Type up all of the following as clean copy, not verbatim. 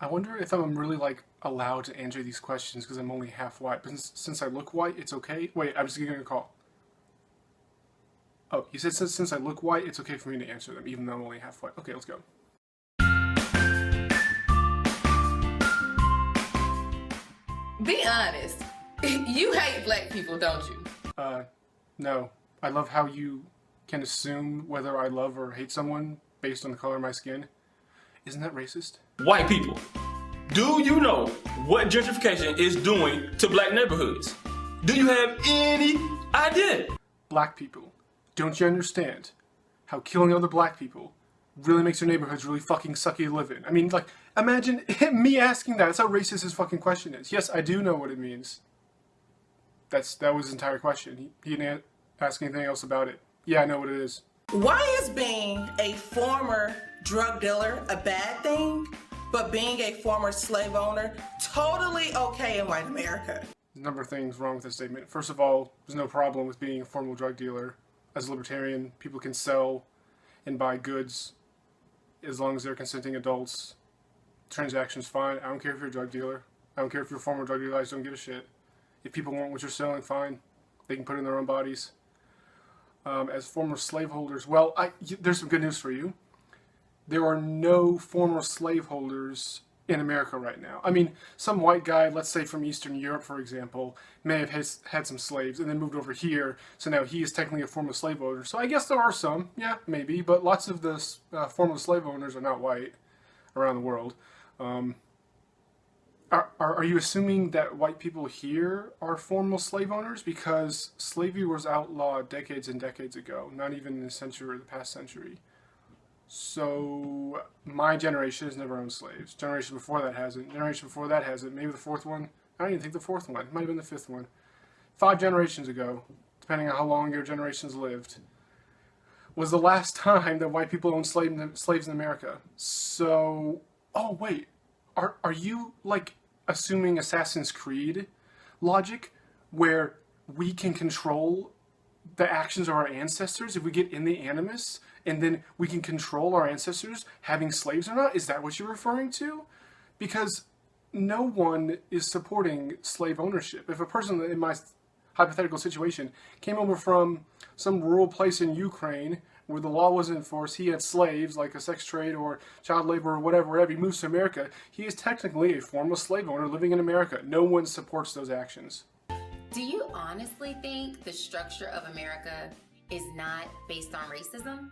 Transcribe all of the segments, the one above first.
I wonder if I'm really like allowed to answer these questions because I'm only half white. But since I look white, it's okay. Wait, I'm just getting a call. Oh, he said since I look white, it's okay for me to answer them, even though I'm only half white. Okay, let's go. Be honest. You hate black people, don't you? No. I love how you can assume whether I love or hate someone based on the color of my skin. Isn't that racist? White people, do you know what gentrification is doing to black neighborhoods? Do you have any idea? Black people, don't you understand how killing other black people really makes your neighborhoods really fucking sucky to live in? I mean, like, imagine me asking that. That's how racist his fucking question is. Yes, I do know what it means. That was his entire question. He didn't ask anything else about it. Yeah, I know what it is. Why is being a former drug dealer a bad thing, but being a former slave owner totally okay in white America? There's a number of things wrong with this statement. First of all, there's no problem with being a former drug dealer. As a libertarian, people can sell and buy goods as long as they're consenting adults. Transaction's fine. I don't care if you're a drug dealer. I don't care if you're a former drug dealer. I just don't give a shit. If people want what you're selling, fine. They can put it in their own bodies. As former slaveholders, well, there's some good news for you. There are no former slaveholders in America right now. I mean, some white guy, let's say from Eastern Europe, for example, may have had some slaves and then moved over here, so now he is technically a former slave owner. So I guess there are some, yeah, maybe, but lots of the former slave owners are not white around the world. Are you assuming that white people here are former slave owners? Because slavery was outlawed decades and decades ago, not even in the century or the past century. So my generation has never owned slaves. Generation before that hasn't. Generation before that hasn't. Maybe the fourth one. I don't even think the fourth one. It might have been the fifth one. 5 generations ago, depending on how long your generations lived, was the last time that white people owned slaves in America. So, oh wait, are you like assuming Assassin's Creed logic, where we can control the actions of our ancestors if we get in the Animus, and then we can control our ancestors having slaves or not? Is that what you're referring to? Because no one is supporting slave ownership. If a person in my hypothetical situation came over from some rural place in Ukraine where the law wasn't enforced, he had slaves like a sex trade or child labor or whatever, he moves to America, he is technically a former slave owner living in America. No one supports those actions. Do you honestly think the structure of America is not based on racism?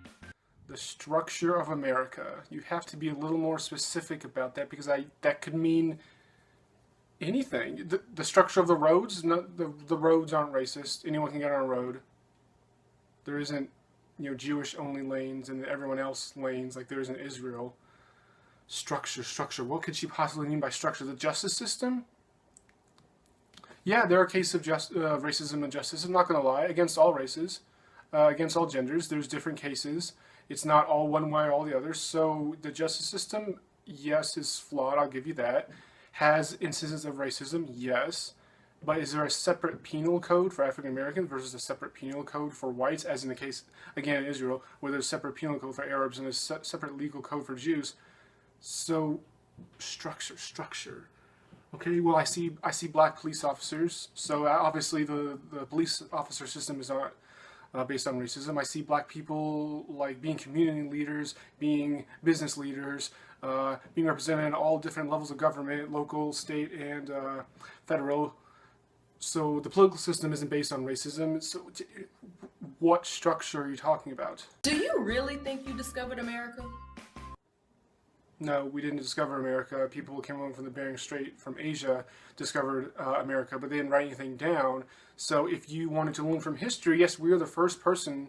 The structure of America. You have to be a little more specific about that, because that could mean anything. The structure of the roads, the roads aren't racist. Anyone can get on a road. There isn't, Jewish only lanes and everyone else lanes like there is in Israel. Structure. What could she possibly mean by structure? The justice system? Yeah, there are cases of racism and justice. I'm not going to lie. Against all races, against all genders, there's different cases. It's not all one way or all the other. So the justice system, yes, is flawed. I'll give you that. Has instances of racism, yes. But is there a separate penal code for African Americans versus a separate penal code for whites, as in the case, again, in Israel, where there's a separate penal code for Arabs and a separate legal code for Jews? So, structure. Okay, well, I see black police officers, so obviously the police officer system is not based on racism. I see black people like being community leaders, being business leaders, being represented in all different levels of government, local, state, and federal. So the political system isn't based on racism. So what structure are you talking about? Do you really think you discovered America? No, we didn't discover America. People who came over from the Bering Strait from Asia discovered America, but they didn't write anything down. So if you wanted to learn from history, yes, we are the first person,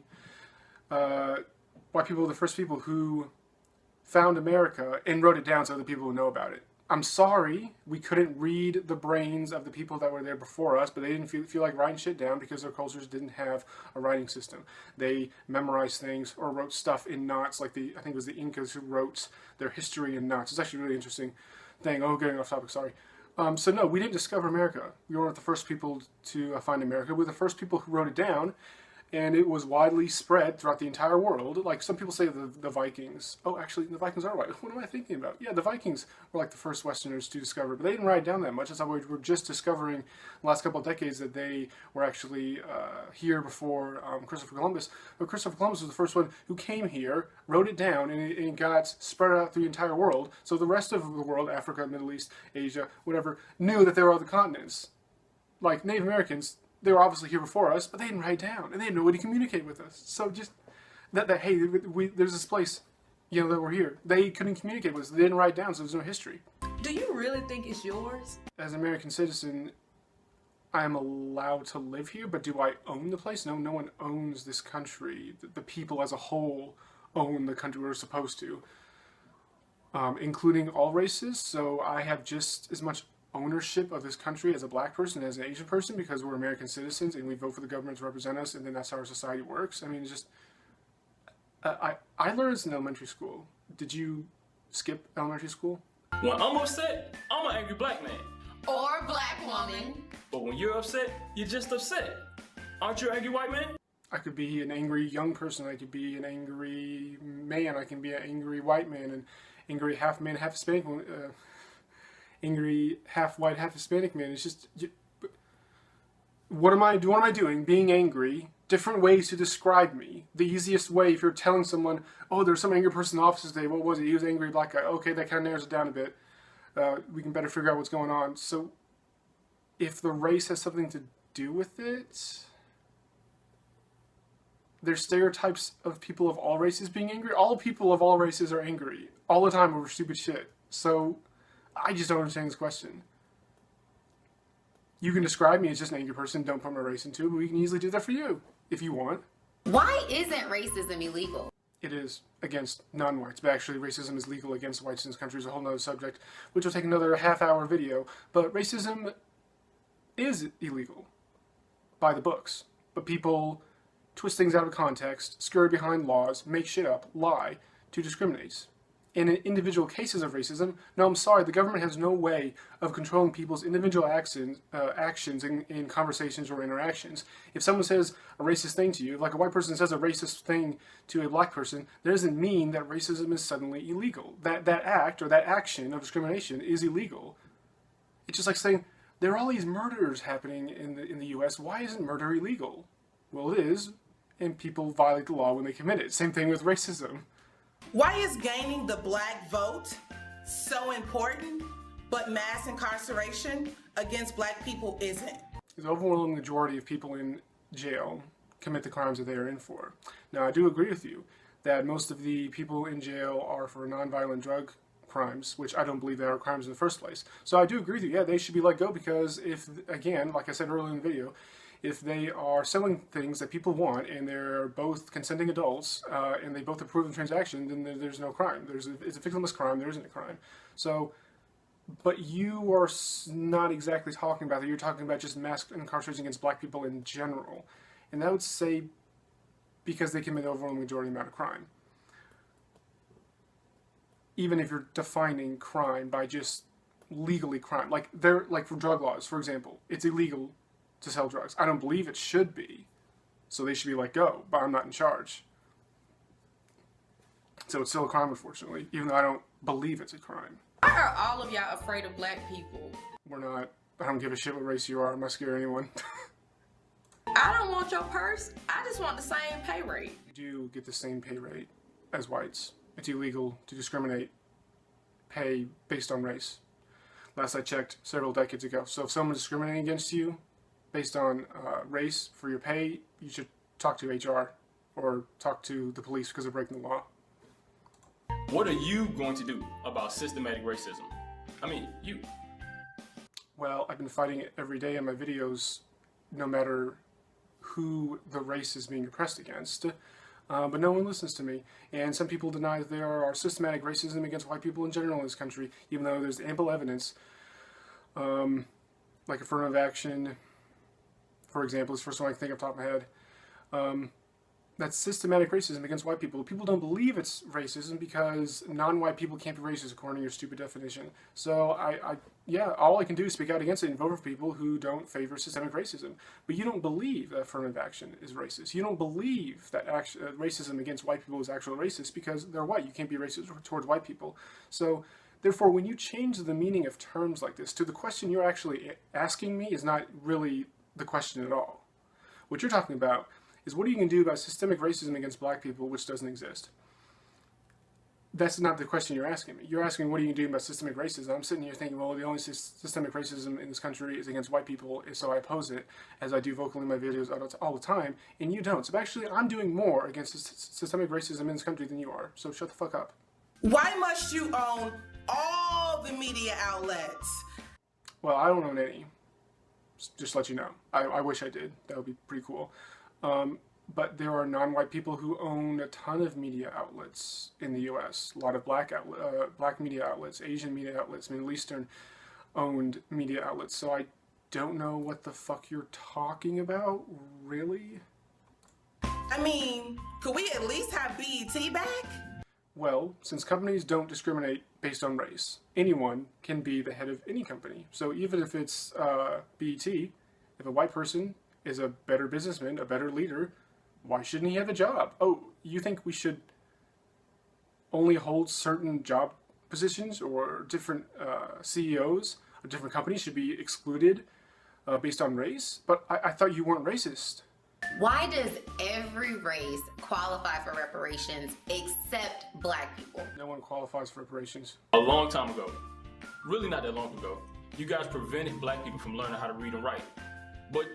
white people are the first people who found America and wrote it down so other people would know about it. I'm sorry, we couldn't read the brains of the people that were there before us, but they didn't feel like writing shit down because their cultures didn't have a writing system. They memorized things or wrote stuff in knots, like I think it was the Incas who wrote their history in knots. It's actually a really interesting thing. Oh, getting off topic, sorry. So no, we didn't discover America. We weren't the first people to find America. We were the first people who wrote it down. and it was widely spread throughout the entire world. Like some people say the Vikings. Oh, actually, the Vikings are white. What am I thinking about? Yeah, the Vikings were like the first Westerners to discover, but they didn't ride down that much. That's how we were just discovering the last couple of decades that they were actually here before Christopher Columbus. But Christopher Columbus was the first one who came here, wrote it down, and it got spread out through the entire world. So the rest of the world, Africa, Middle East, Asia, whatever, knew that there were other continents. Like Native Americans, they were obviously here before us, but they didn't write down, and they had no way to communicate with us. So just that hey, there's this place, that we're here. They couldn't communicate with us. They didn't write down, so there's no history. Do you really think it's yours? As an American citizen, I am allowed to live here, but do I own the place? No, no one owns this country. The people as a whole own the country we're supposed to, including all races. So I have just as much ownership of this country as a black person, as an Asian person, because we're American citizens and we vote for the government to represent us, and then that's how our society works. I mean, it's just, I learned this in elementary school. Did you skip elementary school? When I'm upset, I'm an angry black man. Or black woman. But when you're upset, you're just upset. Aren't you an angry white man? I could be an angry young person. I could be an angry man. I can be an angry white man, an angry half man, half Hispanic, angry half white, half Hispanic man. It's just, what am I doing? Being angry. Different ways to describe me. The easiest way, if you're telling someone, oh, there's some angry person in the office today. What was it? He was an angry black guy. Okay, that kind of narrows it down a bit. We can better figure out what's going on. So, if the race has something to do with it, there's stereotypes of people of all races being angry. All people of all races are angry all the time over stupid shit. So, I just don't understand this question. You can describe me as just an angry person, don't put my race into it, but we can easily do that for you, if you want. Why isn't racism illegal? It is against non-whites, but actually racism is legal against whites in this country is a whole nother subject, which will take another half-hour video. But racism is illegal by the books. But people twist things out of context, scurry behind laws, make shit up, lie to discriminate. In individual cases of racism, no, I'm sorry, the government has no way of controlling people's individual actions in conversations or interactions. If someone says a racist thing to you, like a white person says a racist thing to a black person, that doesn't mean that racism is suddenly illegal. That act or that action of discrimination is illegal. It's just like saying, there are all these murders happening in the U.S., why isn't murder illegal? Well, it is, and people violate the law when they commit it. Same thing with racism. Why is gaining the black vote so important, but mass incarceration against black people isn't? The overwhelming majority of people in jail commit the crimes that they are in for. Now, I do agree with you that most of the people in jail are for nonviolent drug crimes, which I don't believe they are crimes in the first place. So I do agree with you. Yeah, they should be let go because if, again, like I said earlier in the video, if they are selling things that people want and they're both consenting adults and they both approve of the transaction, then there's no crime. It's a victimless crime. There isn't a crime. So, but you are not exactly talking about that. You're talking about just mass incarceration against black people in general. And I would say because they commit the overwhelming majority amount of crime. Even if you're defining crime by just legally crime. Like for drug laws, for example, it's illegal to sell drugs. I don't believe it should be, so they should be let go, but I'm not in charge. So it's still a crime, unfortunately, even though I don't believe it's a crime. Why are all of y'all afraid of black people? We're not. I don't give a shit what race you are. I'm not scare anyone. I don't want your purse. I just want the same pay rate. You do get the same pay rate as whites. It's illegal to discriminate pay based on race. Last I checked, several decades ago. So if someone's discriminating against you based on race for your pay, you should talk to HR or talk to the police because they're breaking the law. What are you going to do about systematic racism? I mean, you. Well, I've been fighting it every day in my videos, no matter who the race is being oppressed against. But no one listens to me. And some people deny that there are systematic racism against white people in general in this country, even though there's ample evidence, like affirmative action, for example, is the first one I can think off the top of my head. That's systematic racism against white people. People don't believe it's racism because non-white people can't be racist according to your stupid definition. So yeah, all I can do is speak out against it and vote for people who don't favor systemic racism. But you don't believe that affirmative action is racist. You don't believe that racism against white people is actual racist because they're white. You can't be racist towards white people. So therefore, when you change the meaning of terms like this to the question you're actually asking me is not really the question at all. What you're talking about is what are you going to do about systemic racism against black people, which doesn't exist? That's not the question you're asking me. You're asking what are you going to do about systemic racism. I'm sitting here thinking, well, the only systemic racism in this country is against white people, so I oppose it, as I do vocally in my videos all the time, and you don't. So actually, I'm doing more against systemic racism in this country than you are, so shut the fuck up. Why must you own all the media outlets? Well, I don't own any. Just to let you know. I wish I did. That would be pretty cool. But there are non-white people who own a ton of media outlets in the U.S. A lot of black media outlets, Asian media outlets, Middle Eastern owned media outlets. So I don't know what the fuck you're talking about, really? I mean, could we at least have BET back? Well, since companies don't discriminate based on race, anyone can be the head of any company. So even if it's BET, if a white person is a better businessman, a better leader, why shouldn't he have a job? Oh, you think we should only hold certain job positions or different CEOs of different companies should be excluded based on race? But I thought you weren't racist. Why does every race qualify for reparations except black people? No one qualifies for reparations. A long time ago, really not that long ago, you guys prevented black people from learning how to read and write. But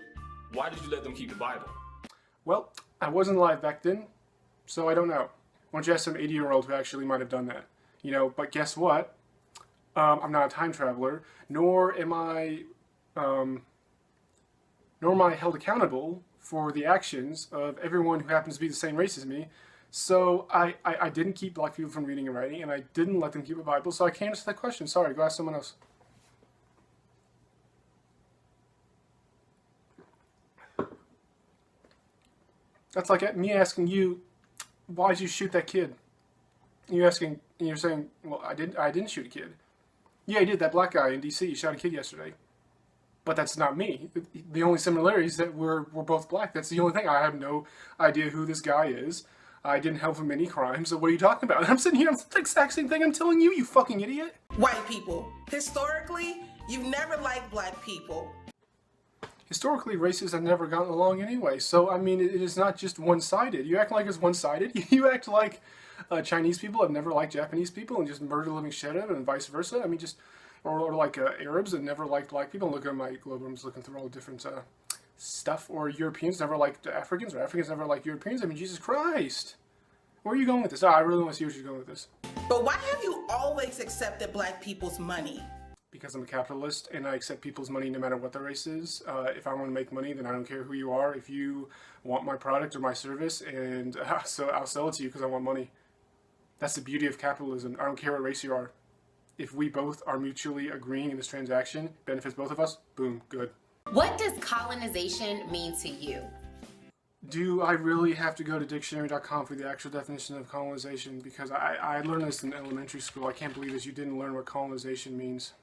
why did you let them keep the Bible? Well, I wasn't alive back then, so I don't know. Why don't you ask some 80-year-old who actually might have done that? You know, but guess what? I'm not a time traveler, nor am I held accountable for the actions of everyone who happens to be the same race as me. So I didn't keep black people from reading and writing, and I didn't let them keep a Bible, so I can't answer that question. Sorry, go ask someone else. That's like me asking you, why'd you shoot that kid? You're saying, well, I didn't shoot a kid. Yeah, I did. That black guy in D.C. shot a kid yesterday. But that's not me. The only similarity is that we're both black. That's the only thing. I have no idea who this guy is. I didn't help him any crimes. So what are you talking about? I'm sitting here, I'm the exact same thing I'm telling you, you fucking idiot. White people. Historically, you've never liked black people. Historically, races have never gotten along anyway. So, I mean, it is not just one-sided. You act like it's one-sided. You act like Chinese people have never liked Japanese people and just murder the living shit out of them and vice versa. I mean, just... Or like Arabs that never liked black people. Look at my globe. I'm just looking through all the different stuff. Or Europeans never liked Africans, or Africans never liked Europeans. I mean, Jesus Christ. Where are you going with this? I really want to see where she's going with this. But why have you always accepted black people's money? Because I'm a capitalist, and I accept people's money no matter what their race is. If I want to make money, then I don't care who you are. If you want my product or my service, and so I'll sell it to you because I want money. That's the beauty of capitalism. I don't care what race you are. If we both are mutually agreeing in this transaction, benefits both of us, boom, good. What does colonization mean to you? Do I really have to go to dictionary.com for the actual definition of colonization? Because I learned this in elementary school. I can't believe that you didn't learn what colonization means.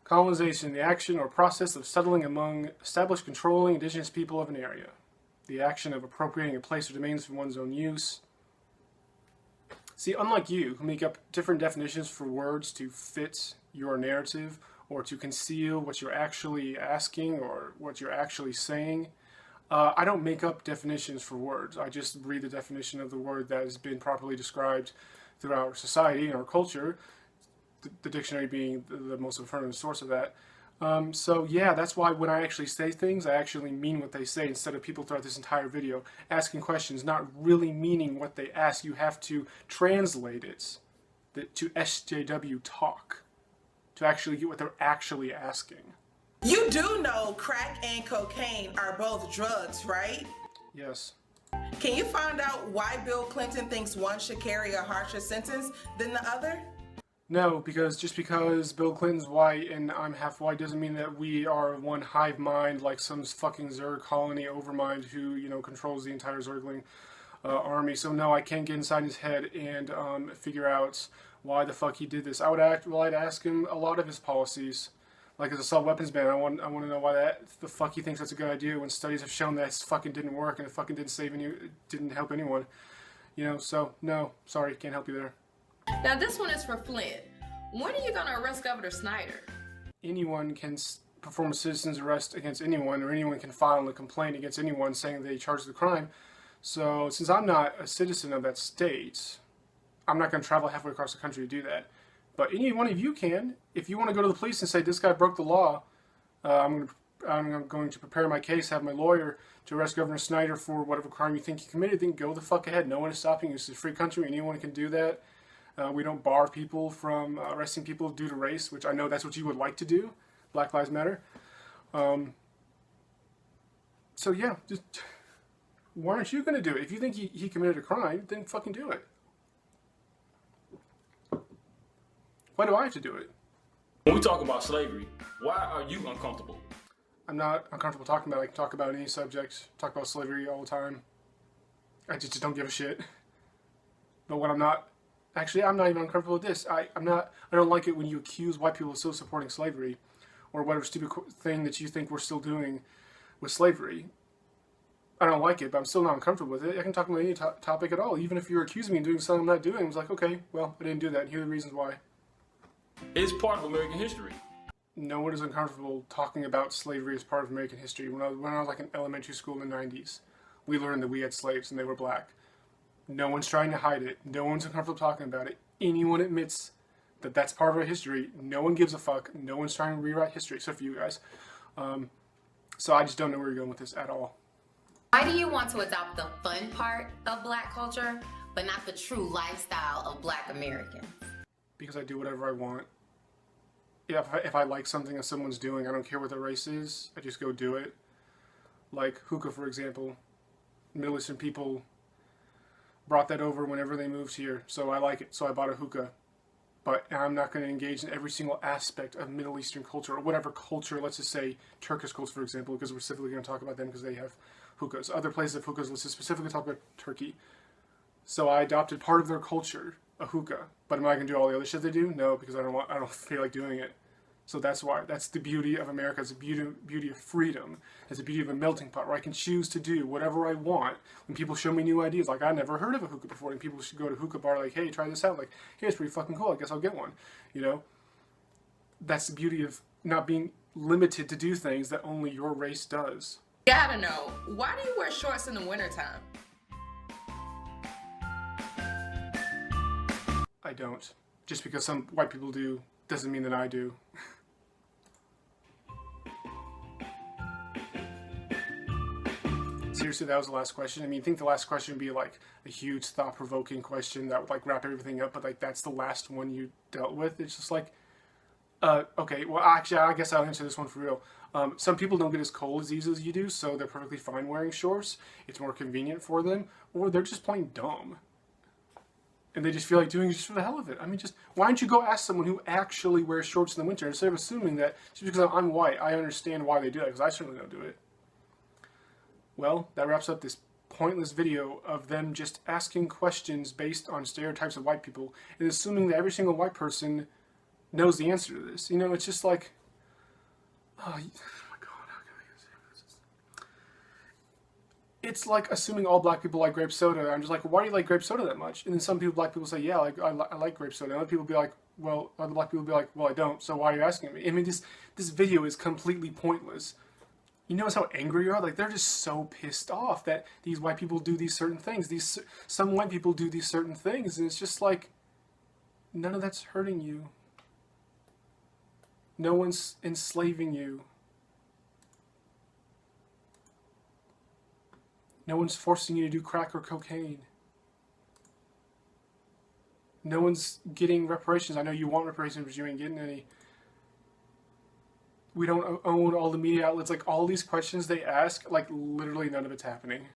Colonization, the action or process of settling among established controlling indigenous people of an area. The action of appropriating a place or domains for one's own use. See, unlike you, who make up different definitions for words to fit your narrative or to conceal what you're actually asking or what you're actually saying, I don't make up definitions for words. I just read the definition of the word that has been properly described throughout our society and our culture, the dictionary being the most affirmative source of that. So yeah, that's why when I actually say things, I actually mean what they say instead of people throughout this entire video asking questions, not really meaning what they ask. You have to translate it to SJW talk to actually get what they're actually asking. You do know crack and cocaine are both drugs, right? Yes. Can you find out why Bill Clinton thinks one should carry a harsher sentence than the other? No, because just because Bill Clinton's white and I'm half white doesn't mean that we are one hive mind like some fucking Zerg colony overmind who, controls the entire Zergling army. So no, I can't get inside his head and figure out why the fuck he did this. I'd ask him a lot of his policies. Like as assault weapons ban, I want to know why the fuck he thinks that's a good idea when studies have shown that it fucking didn't work and it fucking didn't help anyone. So no, sorry, can't help you there. Now this one is for Flynn. When are you gonna arrest Governor Snyder? Anyone can perform a citizen's arrest against anyone, or anyone can file a complaint against anyone saying they charged the crime. So since I'm not a citizen of that state, I'm not going to travel halfway across the country to do that. But any one of you can. If you want to go to the police and say this guy broke the law, I'm going to prepare my case, have my lawyer to arrest Governor Snyder for whatever crime you think he committed, then go the fuck ahead. No one is stopping you. It's a free country. Anyone can do that. We don't bar people from arresting people due to race, which I know that's what you would like to do. Black Lives Matter. So yeah, just why aren't you going to do it? If you think he committed a crime, then fucking do it. Why do I have to do it? When we talk about slavery, why are you uncomfortable? I'm not uncomfortable talking about it. I can talk about any subject. Talk about slavery all the time. I just don't give a shit. But what I'm not even uncomfortable with this. I don't like it when you accuse white people of still supporting slavery or whatever stupid thing that you think we're still doing with slavery. I don't like it, but I'm still not uncomfortable with it. I can talk about any topic at all. Even if you're accusing me of doing something I'm not doing, I was like, okay, well, I didn't do that. And here are the reasons why. It's part of American history. No one is uncomfortable talking about slavery as part of American history. When I was like in elementary school in the 90s, we learned that we had slaves and they were black. No one's trying to hide it. No one's uncomfortable talking about it. Anyone admits that that's part of our history. No one gives a fuck. No one's trying to rewrite history, except for you guys. So I just don't know where you're going with this at all. Why do you want to adopt the fun part of black culture, but not the true lifestyle of black Americans? Because I do whatever I want. If I like something that someone's doing, I don't care what their race is. I just go do it. Like hookah, for example. Middle Eastern people brought that over whenever they moved here, so I like it. So I bought a hookah. But I'm not going to engage in every single aspect of Middle Eastern culture, or whatever culture, let's just say Turkish culture, for example, because we're specifically going to talk about them because they have hookahs. Other places have hookahs, let's just specifically talk about Turkey. So I adopted part of their culture, a hookah. But am I going to do all the other shit they do? No, because I don't feel like doing it. So that's why. That's the beauty of America. It's the beauty of freedom. It's the beauty of a melting pot where I can choose to do whatever I want. When people show me new ideas, like I never heard of a hookah before, and people should go to hookah bar like, hey, try this out. Like, hey, it's pretty fucking cool. I guess I'll get one. That's the beauty of not being limited to do things that only your race does. Gotta know, why do you wear shorts in the wintertime? I don't. Just because some white people do doesn't mean that I do. Seriously, that was the last question. I mean, I think the last question would be like a huge thought-provoking question that would like wrap everything up, but like that's the last one you dealt with. It's just like, okay, well actually I guess I'll answer this one for real. Some people don't get as cold as easy as you do, so they're perfectly fine wearing shorts. It's more convenient for them, or they're just plain dumb. And they just feel like doing it just for the hell of it. I mean, just, why don't you go ask someone who actually wears shorts in the winter instead of assuming that just because I'm white, I understand why they do that, because I certainly don't do it. Well, that wraps up this pointless video of them just asking questions based on stereotypes of white people and assuming that every single white person knows the answer to this. It's just like, oh my God, how can I say this? It's like assuming all black people like grape soda. I'm just like, why do you like grape soda that much? And then some black people say, yeah, I like grape soda. And other people be like, well, other black people be like, well, I don't. So why are you asking me? I mean, this video is completely pointless. You notice how angry you are? Like, they're just so pissed off that these white people do these certain things. Some white people do these certain things, and it's just like, none of that's hurting you. No one's enslaving you. No one's forcing you to do crack or cocaine. No one's getting reparations. I know you want reparations, but you ain't getting any. We don't own all the media outlets. Like, all these questions they ask, like, literally none of it's happening.